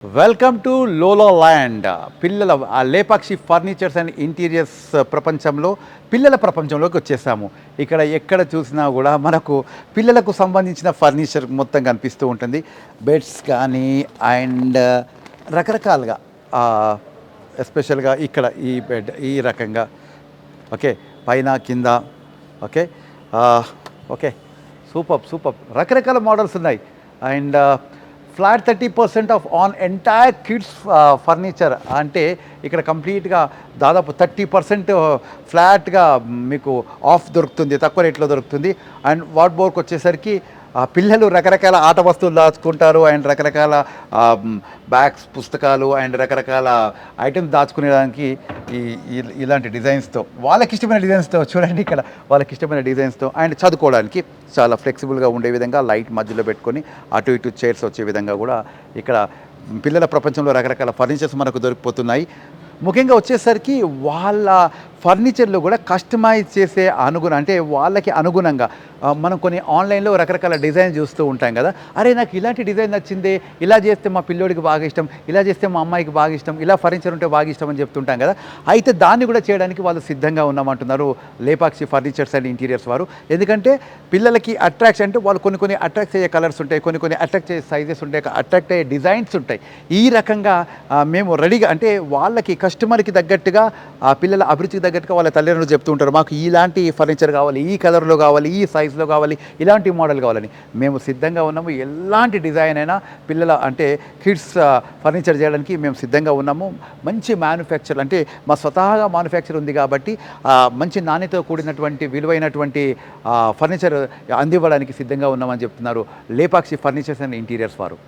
Welcome to low land. పిల్లల Lepakshi furnitures and interiors ప్రపంచంలో పిల్లల ప్రపంచంలోకి వచ్చేసాము. ఇక్కడ ఎక్కడ చూసినా కూడా మనకు పిల్లలకు సంబంధించిన ఫర్నిచర్ మొత్తం కనిపిస్తూ ఉంటుంది. బెడ్స్ కానీ అండ్ రకరకాలుగా ఎస్పెషల్గా ఇక్కడ ఈ బెడ్ ఈ రకంగా ఓకే, పైన కింద ఓకే ఓకే, సూపర్ రకరకాల మోడల్స్ ఉన్నాయి. And flat 30% of on entire kids furniture అంటే ఇక్కడ కంప్లీట్గా దాదాపు 30% ఫ్లాట్గా మీకు ఆఫ్ దొరుకుతుంది, తక్కువ రేట్లో దొరుకుతుంది. అండ్ వార్డ్రోబ్కి వచ్చేసరికి పిల్లలు రకరకాల ఆట వస్తువులు దాచుకుంటారు అండ్ రకరకాల బ్యాగ్స్, పుస్తకాలు అండ్ రకరకాల ఐటమ్స్ దాచుకునేదానికి ఇలాంటి డిజైన్స్తో వాళ్ళకి ఇష్టమైన డిజైన్స్తో చూడండి, ఇక్కడ వాళ్ళకి ఇష్టమైన డిజైన్స్తో అండ్ చదువుకోవడానికి చాలా ఫ్లెక్సిబుల్గా ఉండే విధంగా లైట్ మధ్యలో పెట్టుకొని అటు ఇటు చైర్స్ వచ్చే విధంగా కూడా ఇక్కడ పిల్లల ప్రపంచంలో రకరకాల ఫర్నిచర్స్ మనకు దొరికిపోతున్నాయి. ముఖ్యంగా వచ్చేసరికి వాళ్ళ ఫర్నిచర్లో కూడా కస్టమైజ్ చేసే అంటే వాళ్ళకి అనుగుణంగా మనం కొన్ని ఆన్లైన్లో రకరకాల డిజైన్ చూస్తూ ఉంటాం కదా, అరే నాకు ఇలాంటి డిజైన్ నచ్చింది, ఇలా చేస్తే మా పిల్లోడికి బాగా ఇష్టం, ఇలా చేస్తే మా అమ్మాయికి బాగా ఇష్టం, ఇలా ఫర్నిచర్ ఉంటే బాగా ఇష్టం అని చెప్తుంటాం కదా. అయితే దాన్ని కూడా చేయడానికి వాళ్ళు సిద్ధంగా ఉన్నామంటున్నారు లేపాక్షి ఫర్నిచర్స్ అండ్ ఇంటీరియర్స్ వారు. ఎందుకంటే పిల్లలకి అట్రాక్షన్ అంటే వాళ్ళు కొన్ని అట్రాక్ట్ అయ్యే కలర్స్ ఉంటాయి, కొన్ని అట్రాక్ట్ అయ్యే సైజెస్ ఉంటాయి, అట్రాక్ట్ అయ్యే డిజైన్స్ ఉంటాయి. ఈ రకంగా మేము రెడీగా అంటే వాళ్ళకి కస్టమర్కి తగ్గట్టుగా పిల్లల అభిరుచికి తగ్గట్టుగా వాళ్ళ తల్లిదండ్రులు చెప్తూ ఉంటారు, మాకు ఇలాంటి ఫర్నిచర్ కావాలి, ఈ కలర్లో కావాలి, ఈ సైజులో కావాలి, ఇలాంటి మోడల్ కావాలని. మేము సిద్ధంగా ఉన్నాము. ఎలాంటి డిజైన్ అయినా పిల్లల అంటే కిడ్స్ ఫర్నిచర్ చేయడానికి మేము సిద్ధంగా ఉన్నాము. మంచి మ్యానుఫ్యాక్చర్ అంటే మా స్వతహాగా మ్యానుఫ్యాక్చర్ ఉంది కాబట్టి మంచి నాణ్యతతో కూడినటువంటి విలువైనటువంటి ఫర్నిచర్ అందివ్వడానికి సిద్ధంగా ఉన్నామని చెప్తున్నారు లేపాక్షి ఫర్నిచర్స్ అండ్ ఇంటీరియర్స్ వారు.